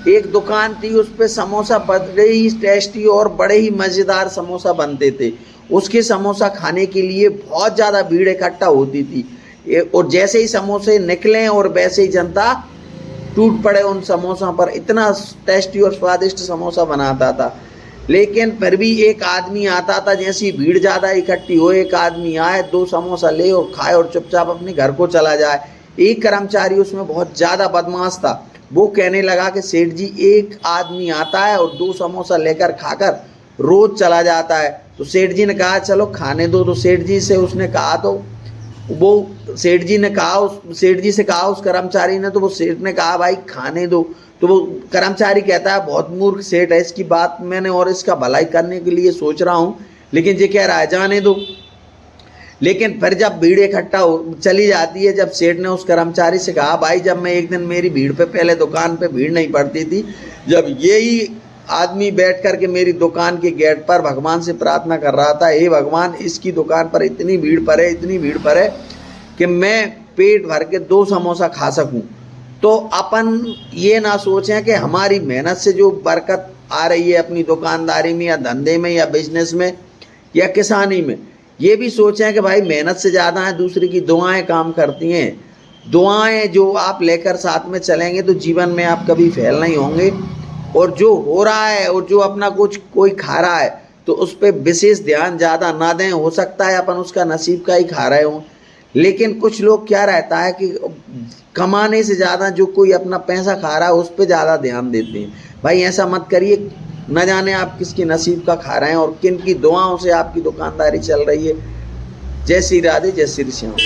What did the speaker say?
एक दुकान थी, उस पे समोसा बड़े ही टेस्टी और बड़े ही मज़ेदार समोसा बनते थे। उसके समोसा खाने के लिए बहुत ज़्यादा भीड़ इकट्ठा होती थी। और जैसे ही समोसे निकले और वैसे ही जनता टूट पड़े उन समोसों पर। इतना टेस्टी और स्वादिष्ट समोसा बनाता था। लेकिन फिर भी एक आदमी आता था, जैसी भीड़ ज़्यादा इकट्ठी हो, एक आदमी आए, दो समोसा ले और खाए और चुपचाप अपने घर को चला जाए। एक कर्मचारी उसमें बहुत ज़्यादा बदमाश था। वो कहने लगा कि सेठ जी, एक आदमी आता है और दो समोसा लेकर खाकर रोज चला जाता है। तो सेठ जी ने कहा चलो खाने दो। तो सेठ जी से उसने कहा, तो वो सेठ जी से कहा उस कर्मचारी ने, तो वो सेठ ने कहा भाई खाने दो। तो वो कर्मचारी कहता है बहुत मूर्ख सेठ है, इसकी बात मैंने और इसका भलाई करने के लिए सोच रहा हूँ, लेकिन ये कह रहा है जाने दो। लेकिन फिर जब भीड़ इकट्ठा हो चली जाती है, जब सेठ ने उस कर्मचारी से कहा भाई जब मैं एक दिन, मेरी भीड़ पे पहले दुकान पे भीड़ नहीं पड़ती थी, जब यही आदमी बैठ कर के मेरी दुकान के गेट पर भगवान से प्रार्थना कर रहा था, हे भगवान इसकी दुकान पर इतनी भीड़ पड़े, इतनी भीड़ पड़े कि मैं पेट भर के दो समोसा खा सकूं। तो अपन ये ना सोचें कि हमारी मेहनत से जो बरकत आ रही है अपनी दुकानदारी में या धंधे में या बिजनेस में या किसानी में, ये भी सोचें कि भाई मेहनत से ज़्यादा है दूसरे की दुआएं काम करती हैं। दुआएं जो आप लेकर साथ में चलेंगे तो जीवन में आप कभी फेल नहीं होंगे। और जो हो रहा है और जो अपना कुछ कोई खा रहा है तो उस पर विशेष ध्यान ज़्यादा ना दें। हो सकता है अपन उसका नसीब का ही खा रहे हों, लेकिन कुछ लोग क्या रहता है कि कमाने से ज़्यादा जो कोई अपना पैसा खा रहा है उस पर ज़्यादा ध्यान देते हैं। भाई ऐसा मत करिए, न जाने आप किसके नसीब का खा रहे हैं और किन की दुआओं से आपकी दुकानदारी चल रही है। जय श्री राधे, जय श्री श्याम।